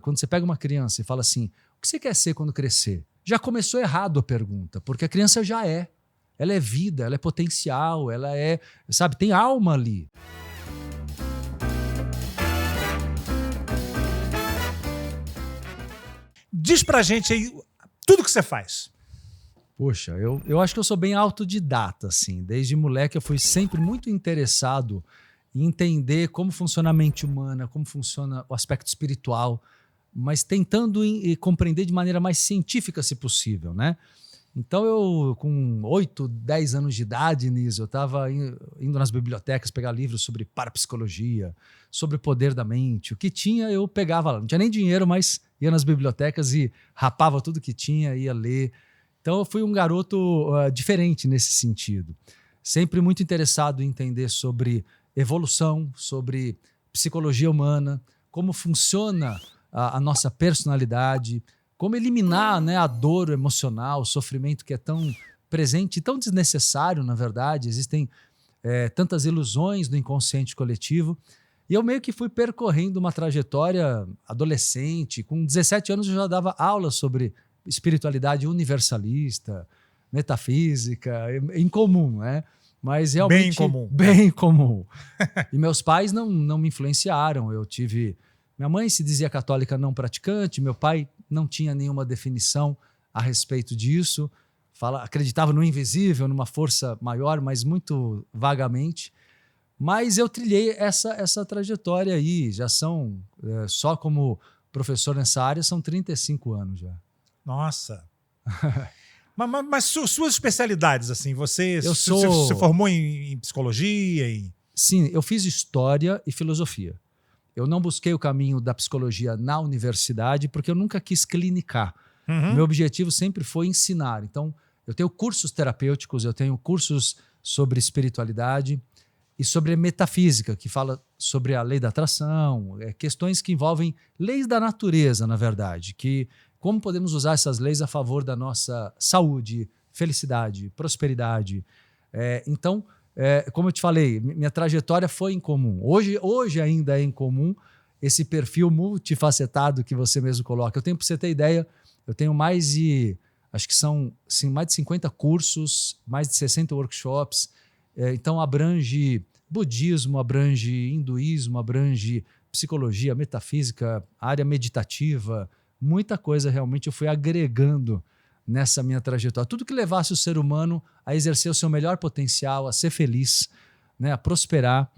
Quando você pega uma criança e fala assim, o que você quer ser quando crescer? Já começou errado a pergunta, porque a criança já é. Ela é vida, ela é potencial, ela é, sabe, tem alma ali. Diz pra gente aí tudo que você faz. Poxa, eu acho que eu sou bem autodidata, assim. Desde moleque eu fui sempre muito interessado em entender como funciona a mente humana, como funciona o aspecto espiritual, mas tentando compreender de maneira mais científica, se possível, né? Então eu, com 8, 10 anos de idade, Niso, eu estava indo nas bibliotecas pegar livros sobre parapsicologia, sobre o poder da mente. O que tinha, eu pegava lá. Não tinha nem dinheiro, mas ia nas bibliotecas e rapava tudo que tinha, ia ler. Então eu fui um garoto diferente nesse sentido. Sempre muito interessado em entender sobre evolução, sobre psicologia humana, como funciona a nossa personalidade, como eliminar, né, a dor emocional, o sofrimento que é tão presente e tão desnecessário, na verdade. Existem tantas ilusões no inconsciente coletivo. E eu meio que fui percorrendo uma trajetória adolescente. Com 17 anos eu já dava aulas sobre espiritualidade universalista, metafísica, incomum, né? Mas realmente Bem comum. Bem comum. E meus pais não me influenciaram. Eu tive... Minha mãe se dizia católica não praticante, meu pai não tinha nenhuma definição a respeito disso, acreditava no invisível, numa força maior, mas muito vagamente. Mas eu trilhei essa trajetória aí, já são, só como professor nessa área, são 35 anos já. Nossa. mas suas especialidades, assim, você formou em psicologia? Sim, eu fiz história e filosofia. Eu não busquei o caminho da psicologia na universidade porque eu nunca quis clinicar. Uhum. Meu objetivo sempre foi ensinar. Então, eu tenho cursos terapêuticos, eu tenho cursos sobre espiritualidade e sobre metafísica, que fala sobre a lei da atração, questões que envolvem leis da natureza, na verdade, que como podemos usar essas leis a favor da nossa saúde, felicidade, prosperidade. Então, como eu te falei, minha trajetória foi incomum. Hoje ainda é incomum esse perfil multifacetado que você mesmo coloca. Eu tenho, para você ter ideia, eu tenho acho que são mais de 50 cursos, mais de 60 workshops. Então abrange budismo, abrange hinduísmo, abrange psicologia, metafísica, área meditativa, muita coisa realmente eu fui agregando nessa minha trajetória. Tudo que levasse o ser humano a exercer o seu melhor potencial, a ser feliz, né, a prosperar.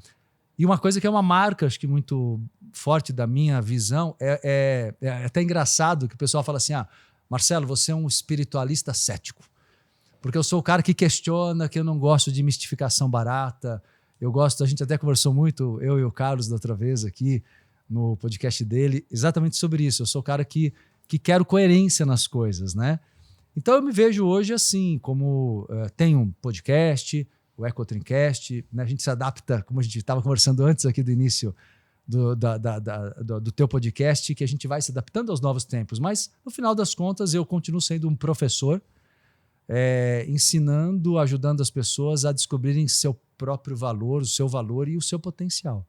E uma coisa que é uma marca, acho que muito forte da minha visão, é até engraçado que o pessoal fala assim, Marcelo, você é um espiritualista cético. Porque eu sou o cara que questiona, que eu não gosto de mistificação barata. A gente até conversou muito, eu e o Carlos da outra vez aqui, no podcast dele, exatamente sobre isso. Eu sou o cara que quero coerência nas coisas, né? Então eu me vejo hoje assim, como tem um podcast, o EcoTrincast, né? A gente se adapta, como a gente estava conversando antes aqui do início do teu podcast, que a gente vai se adaptando aos novos tempos. Mas, no final das contas, eu continuo sendo um professor, ensinando, ajudando as pessoas a descobrirem seu próprio valor, o seu valor e o seu potencial.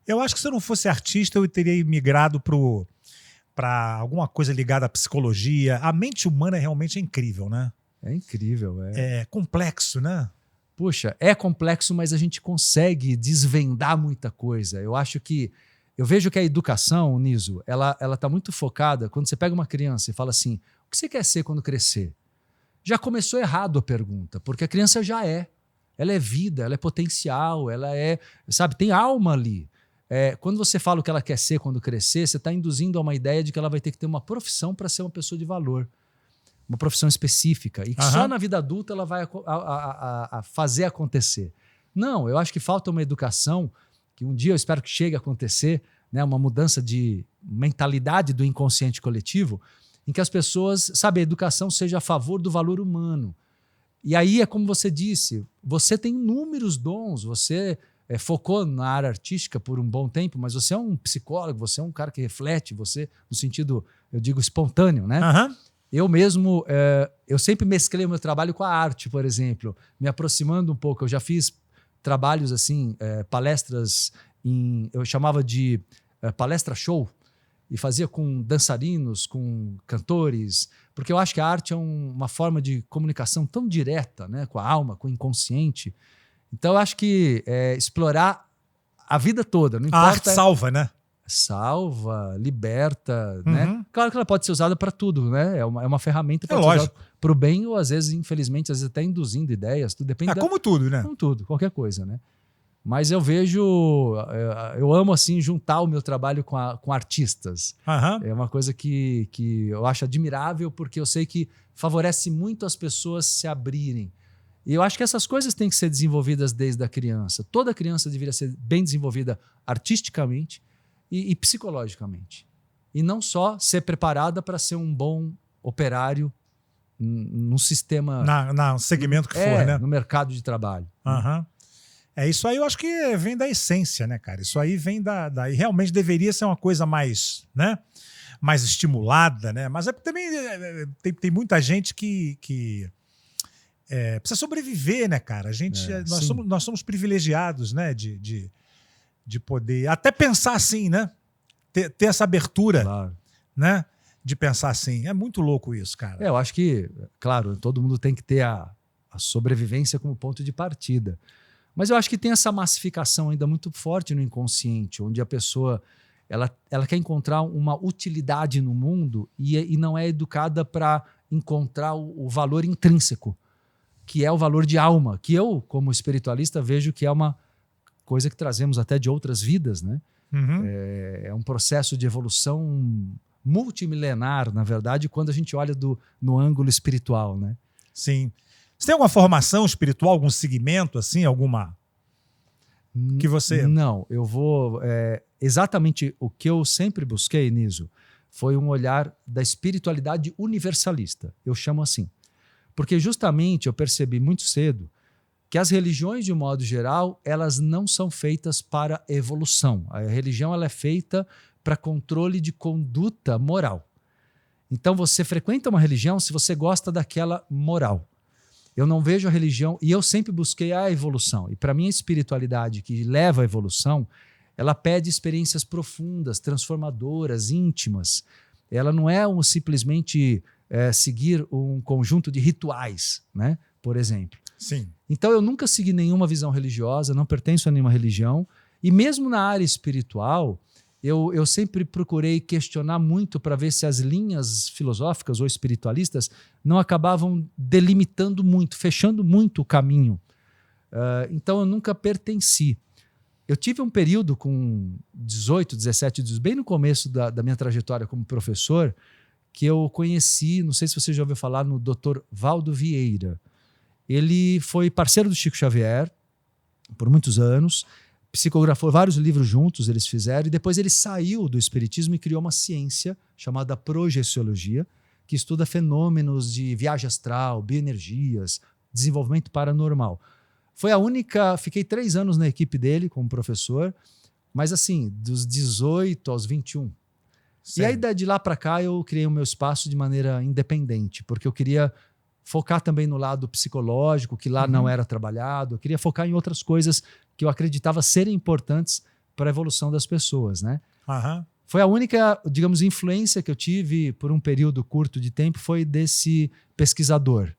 Eu acho que se eu não fosse artista, eu teria migrado para alguma coisa ligada à psicologia. A mente humana realmente é incrível, né? É incrível. É complexo, né? Puxa, é complexo, mas a gente consegue desvendar muita coisa. Eu vejo que a educação, Niso, ela está muito focada. Quando você pega uma criança e fala assim, o que você quer ser quando crescer? Já começou errado a pergunta, porque a criança já é. Ela é vida, ela é potencial, ela é, sabe, tem alma ali. Quando você fala o que ela quer ser quando crescer, você está induzindo a uma ideia de que ela vai ter que ter uma profissão para ser uma pessoa de valor. Uma profissão específica. E que só na vida adulta ela vai a fazer acontecer. Não, eu acho que falta uma educação, que um dia eu espero que chegue a acontecer, né, uma mudança de mentalidade do inconsciente coletivo, em que as pessoas, sabe, a educação seja a favor do valor humano. E aí é como você disse, você tem inúmeros dons, você focou na área artística por um bom tempo, mas você é um psicólogo, você é um cara que reflete, você, no sentido, eu digo, espontâneo, né? Eu mesmo, eu sempre mesclei o meu trabalho com a arte, por exemplo, me aproximando um pouco. Eu já fiz trabalhos assim, palestras, eu chamava de palestra show, e fazia com dançarinos, com cantores, porque eu acho que a arte é uma forma de comunicação tão direta, né, com a alma, com o inconsciente. Então eu acho que explorar a vida toda, não A importa. arte salva, né? Salva, liberta, né? Claro que ela pode ser usada para tudo, né? É uma ferramenta para ser usada para o bem ou às vezes, infelizmente, às vezes até induzindo ideias, tudo depende. Como tudo, né? Como tudo, qualquer coisa, né? Mas eu vejo, eu amo assim juntar o meu trabalho com artistas. É uma coisa que eu acho admirável porque eu sei que favorece muito as pessoas se abrirem. E eu acho que essas coisas têm que ser desenvolvidas desde a criança. Toda criança deveria ser bem desenvolvida artisticamente e psicologicamente. E não só ser preparada para ser um bom operário num sistema... No segmento que for, né? No mercado de trabalho. Isso aí eu acho que vem da essência, né, cara? Isso aí vem e realmente deveria ser uma coisa mais, né? Mais estimulada, né? Mas também tem muita gente que precisa sobreviver, né, cara? Nós somos privilegiados, né? De poder até pensar assim, né? Ter essa abertura, claro, né? De pensar assim. É muito louco isso, cara. Eu acho que, claro, todo mundo tem que ter a sobrevivência como ponto de partida. Mas eu acho que tem essa massificação ainda muito forte no inconsciente, onde a pessoa ela quer encontrar uma utilidade no mundo e não é educada para encontrar o valor intrínseco, que é o valor de alma, que eu, como espiritualista, vejo que é uma coisa que trazemos até de outras vidas, né? É um processo de evolução multimilenar, na verdade, quando a gente olha no ângulo espiritual, né? Sim. Você tem alguma formação espiritual, algum segmento, assim, alguma que você... Não, eu vou... exatamente o que eu sempre busquei, Niso, foi um olhar da espiritualidade universalista. Eu chamo assim. Porque justamente eu percebi muito cedo que as religiões, de um modo geral, elas não são feitas para evolução. A religião ela é feita para controle de conduta moral. Então você frequenta uma religião se você gosta daquela moral. Eu não vejo a religião, e eu sempre busquei a evolução. E para mim a espiritualidade que leva à evolução, ela pede experiências profundas, transformadoras, íntimas. Ela não é simplesmente seguir um conjunto de rituais, né? Por exemplo. Sim. Então eu nunca segui nenhuma visão religiosa, não pertenço a nenhuma religião. E mesmo na área espiritual, eu sempre procurei questionar muito para ver se as linhas filosóficas ou espiritualistas não acabavam delimitando muito, fechando muito o caminho. Então eu nunca pertenci. Eu tive um período com 18, 17 anos, bem no começo da minha trajetória como professor, que eu conheci, não sei se você já ouviu falar, no Dr. Valdo Vieira. Ele foi parceiro do Chico Xavier por muitos anos, psicografou vários livros juntos, eles fizeram, e depois ele saiu do espiritismo e criou uma ciência chamada projeciologia, que estuda fenômenos de viagem astral, bioenergias, desenvolvimento paranormal. Foi a única... Fiquei 3 anos na equipe dele como professor, mas assim, dos 18 aos 21. Sim. E aí, de lá para cá, eu criei o meu espaço de maneira independente, porque eu queria focar também no lado psicológico, que lá não era trabalhado. Eu queria focar em outras coisas que eu acreditava serem importantes para a evolução das pessoas, né? Foi a única, digamos, influência que eu tive por um período curto de tempo, foi desse pesquisador,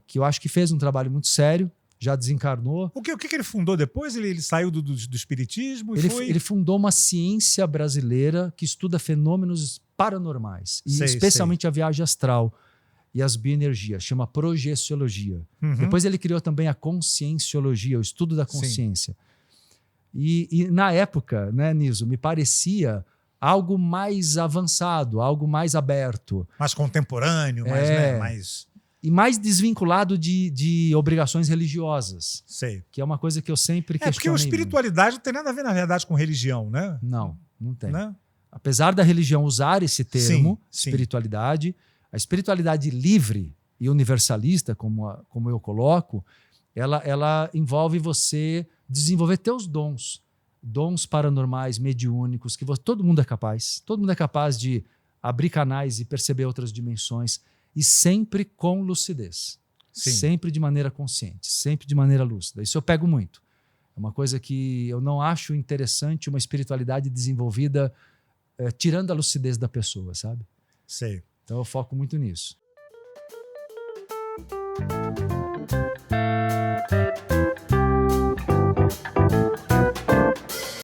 que eu acho que fez um trabalho muito sério, já desencarnou. O que ele fundou depois? Ele saiu do espiritismo e ele fundou uma ciência brasileira que estuda fenômenos paranormais, e especialmente a viagem astral e as bioenergias, chama projeciologia. Depois ele criou também a conscienciologia, o estudo da consciência. E na época, né, Niso, me parecia algo mais avançado, algo mais aberto. Mais contemporâneo, mais... E mais desvinculado de obrigações religiosas. Sei. Que é uma coisa que eu sempre questionei. Porque a espiritualidade não tem nada a ver, na verdade, com religião, né? Não tem. Né? Apesar da religião usar esse termo, espiritualidade, a espiritualidade livre e universalista, como eu coloco, ela envolve você desenvolver teus dons paranormais, mediúnicos, que todo mundo é capaz. Todo mundo é capaz de abrir canais e perceber outras dimensões, e sempre com lucidez. Sempre de maneira consciente, sempre de maneira lúcida. Isso eu pego muito. É uma coisa que eu não acho interessante uma espiritualidade desenvolvida tirando a lucidez da pessoa, sabe? Sei. Então eu foco muito nisso.